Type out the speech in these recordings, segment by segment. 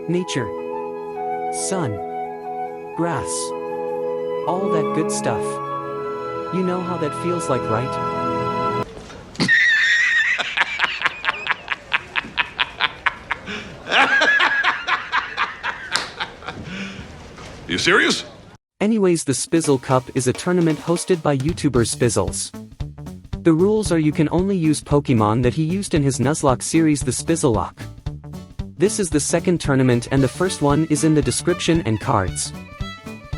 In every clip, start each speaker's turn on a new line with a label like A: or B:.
A: nature, sun, grass, all that good stuff. You know how that feels like, right?
B: You serious?
A: Anyways, the Spizzle Cup is a tournament hosted by YouTuber Spizzles. The rules are you can only use Pokemon that he used in his Nuzlocke series, the Spizzle Lock. This is the second tournament and the first one is in the description and cards.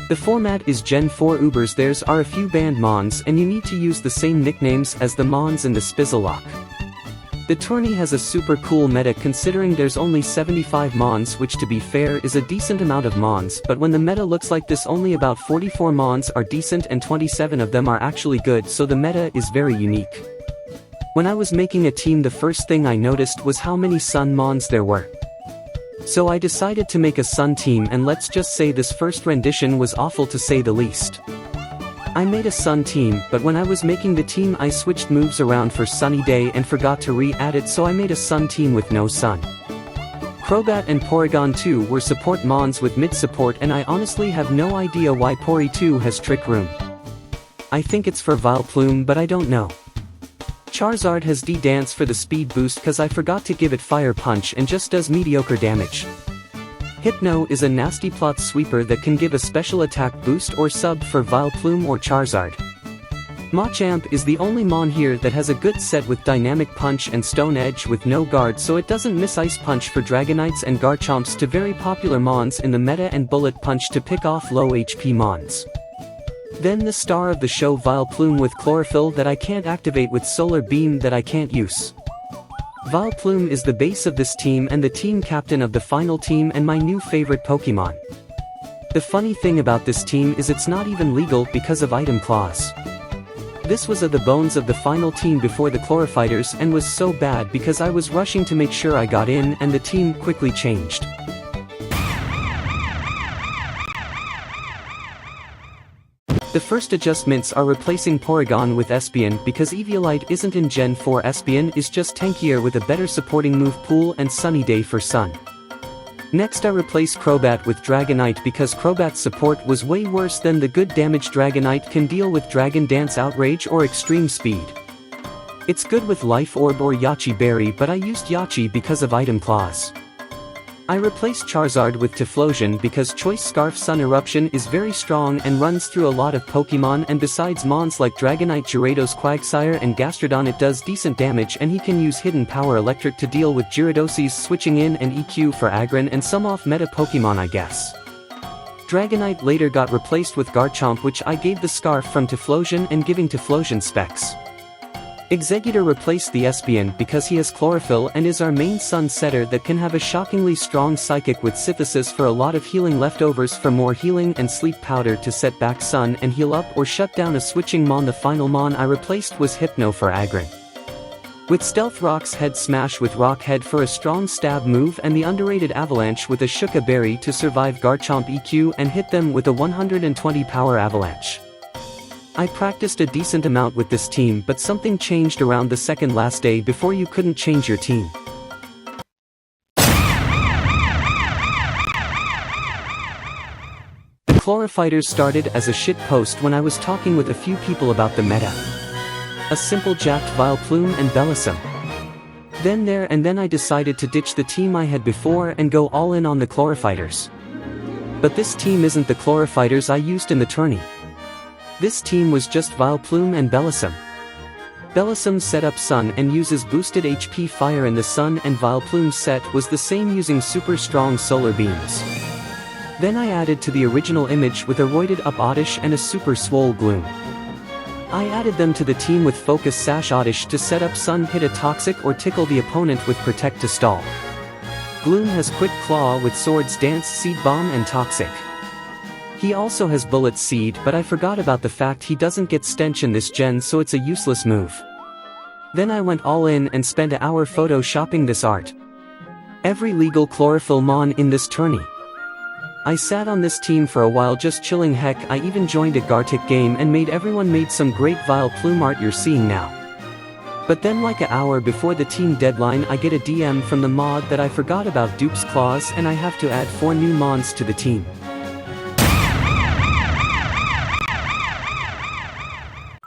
A: The format is Gen 4 Ubers. There's are a few banned Mons and you need to use the same nicknames as the Mons in the Spizzle Lock. The tourney has a super cool meta considering there's only 75 Mons, which to be fair is a decent amount of Mons, but when the meta looks like this only about 44 Mons are decent and 27 of them are actually good, so the meta is very unique. When I was making a team, the first thing I noticed was how many Sun Mons there were. So I decided to make a Sun team, and let's just say this first rendition was awful to say the least. I made a Sun team, but when I was making the team I switched moves around for Sunny Day and forgot to re-add it, so I made a Sun team with no Sun. Crobat and Porygon 2 were support Mons with mid support, and I honestly have no idea why Pori 2 has Trick Room. I think it's for Vileplume, but I don't know. Charizard has D-Dance for the speed boost cause I forgot to give it Fire Punch and just does mediocre damage. Hypno is a nasty plot sweeper that can give a special attack boost or sub for Vileplume or Charizard. Machamp is the only Mon here that has a good set with Dynamic Punch and Stone Edge with no guard, so it doesn't miss Ice Punch for Dragonites and Garchomps to very popular Mons in the meta, and Bullet Punch to pick off low HP Mons. Then the star of the show, Vileplume with Chlorophyll that I can't activate with Solar Beam that I can't use. Vileplume is the base of this team and the team captain of the final team and my new favorite Pokemon. The funny thing about this team is it's not even legal because of item clause. This was of the bones of the final team before the Chlorophighters and was so bad because I was rushing to make sure I got in and the team quickly changed. The first adjustments are replacing Porygon with Espeon because Eviolite isn't in Gen 4. Espeon is just tankier with a better supporting move pool and Sunny Day for Sun. Next I replace Crobat with Dragonite because Crobat's support was way worse than the good damage Dragonite can deal with Dragon Dance, Outrage or Extreme Speed. It's good with Life Orb or Yachi Berry, but I used Yachi because of item clause. I replaced Charizard with Typhlosion because Choice Scarf Sun Eruption is very strong and runs through a lot of Pokemon, and besides Mons like Dragonite, Gyarados, Quagsire and Gastrodon it does decent damage, and he can use Hidden Power Electric to deal with Gyarados, switching in and EQ for Aggron and some off-meta Pokemon I guess. Dragonite later got replaced with Garchomp, which I gave the Scarf from Typhlosion and giving Typhlosion specs. Exeggutor replaced the Espeon because he has Chlorophyll and is our main Sun setter that can have a shockingly strong Psychic with Synthesis for a lot of healing, leftovers for more healing, and Sleep Powder to set back Sun and heal up or shut down a switching Mon. The final Mon I replaced was Hypno for Aggron. With Stealth Rock's Head Smash with Rock Head for a strong stab move, and the underrated Avalanche with a Shuka Berry to survive Garchomp EQ and hit them with a 120 power Avalanche. I practiced a decent amount with this team, but something changed around the second last day before you couldn't change your team. The Chlorophighters started as a shit post when I was talking with a few people about the meta. A simple jacked Vileplume and Bellossom. Then I decided to ditch the team I had before and go all in on the Chlorophighters. But this team isn't the Chlorophighters I used in the tourney. This team was just Vileplume and Bellossom. Bellossom set up Sun and uses boosted HP Fire in the Sun, and Vileplume's set was the same using super strong Solar Beams. Then I added to the original image with a roided up Oddish and a super swole Gloom. I added them to the team with Focus Sash Oddish to set up Sun, hit a Toxic or tickle the opponent with Protect to stall. Gloom has Quick Claw with Swords Dance, Seed Bomb and Toxic. He also has Bullet Seed, but I forgot about the fact he doesn't get Stench in this gen, so it's a useless move. Then I went all in and spent an hour photoshopping this art. Every legal Chlorophyll Mon in this tourney. I sat on this team for a while just chilling. Heck, I even joined a Gartic game and made some great Vileplume art you're seeing now. But then like an hour before the team deadline I get a DM from the mod that I forgot about Dupe's Claws and I have to add 4 new mons to the team.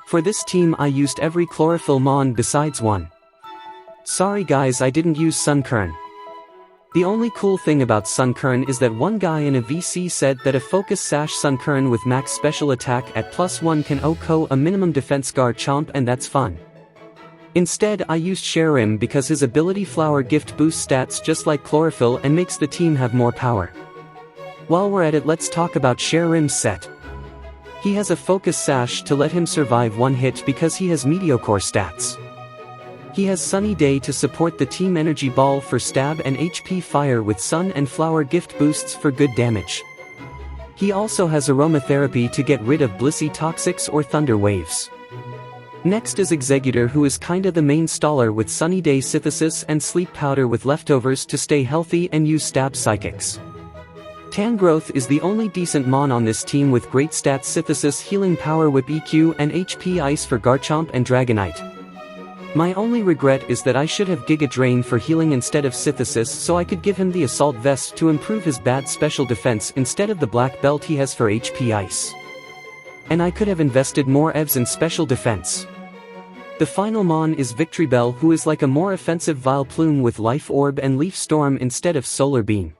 A: For this team I used every chlorophyll mon besides one. Sorry guys, I didn't use Sunkern. The only cool thing about Sunkern is that one guy in a VC said that a focus sash Sunkern with max special attack at +1 can OHKO a minimum defense Garchomp, and that's fun. Instead I used Sharim because his ability Flower Gift boosts stats just like Chlorophyll and makes the team have more power. While we're at it, let's talk about Sharim's set. He has a focus sash to let him survive one hit because he has Meteocore stats. He has Sunny Day to support the team, Energy Ball for stab and HP Fire with Sun and Flower Gift boosts for good damage. He also has Aromatherapy to get rid of Blissey Toxics or Thunder Waves. Next is Executor, who is kinda the main staller with Sunny Day Synthesis and Sleep Powder with leftovers to stay healthy and use stab psychics. Tangrowth is the only decent mon on this team with great stats, Synthesis, Healing Power, Whip EQ and HP Ice for Garchomp and Dragonite. My only regret is that I should have Giga Drain for healing instead of Synthesis, so I could give him the Assault Vest to improve his bad special defense instead of the black belt he has for HP Ice. And I could have invested more EVs in special defense. The final mon is Victory Bell, who is like a more offensive Vileplume with Life Orb and Leaf Storm instead of Solar Beam.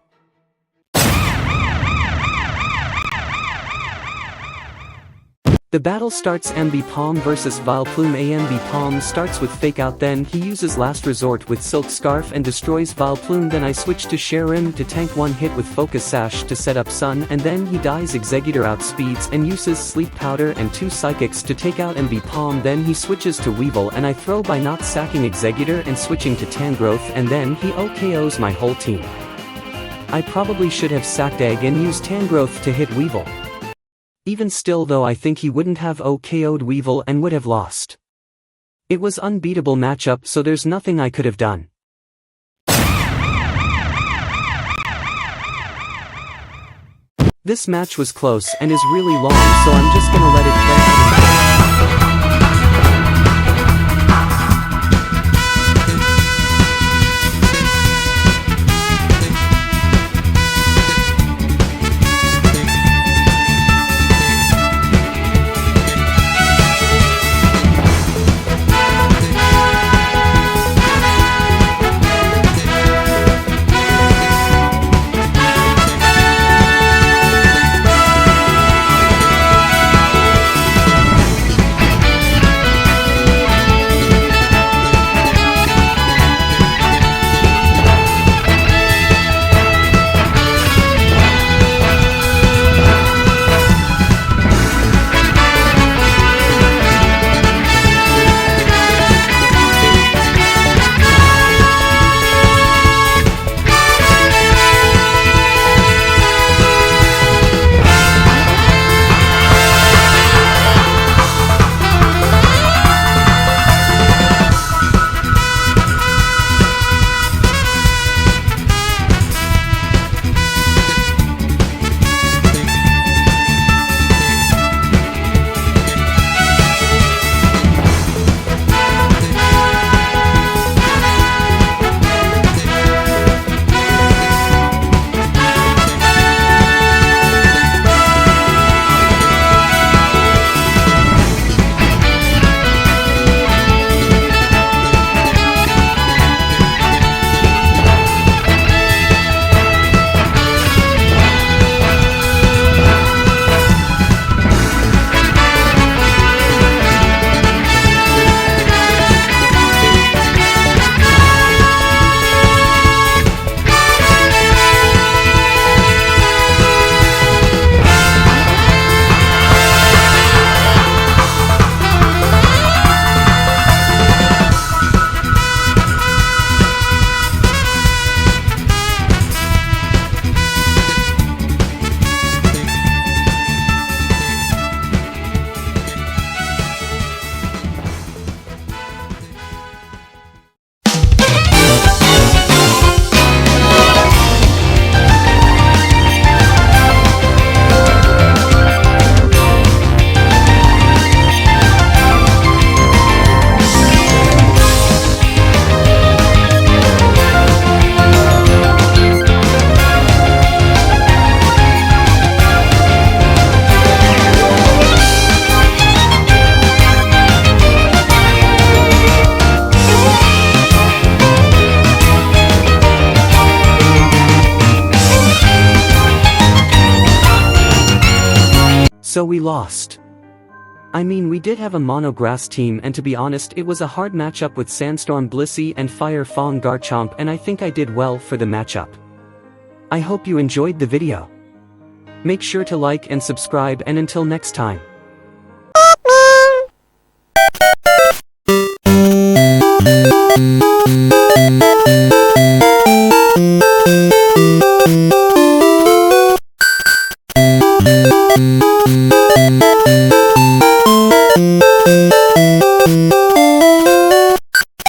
A: The battle starts. MB Palm vs Vileplume. AMB Palm starts with Fake Out, then he uses Last Resort with Silk Scarf and destroys Vileplume. Then I switch to Sharim to tank one hit with Focus Sash to set up Sun, and then he dies. Executor outspeeds and uses Sleep Powder and 2 Psychics to take out MB Palm. Then he switches to Weevil and I throw by not sacking Executor and switching to Tangrowth, and then he OKOs my whole team. I probably should have sacked Egg and used Tangrowth to hit Weevil. Even still though, I think he wouldn't have OKO'd Weevil and would have lost. It was unbeatable matchup, so there's nothing I could have done. This match was close and is really long, so I'm just gonna let it play out. So we lost. I mean, we did have a mono grass team, and to be honest it was a hard matchup with Sandstorm Blissey and Fire Fong Garchomp, and I think I did well for the matchup. I hope you enjoyed the video. Make sure to like and subscribe, and until next time.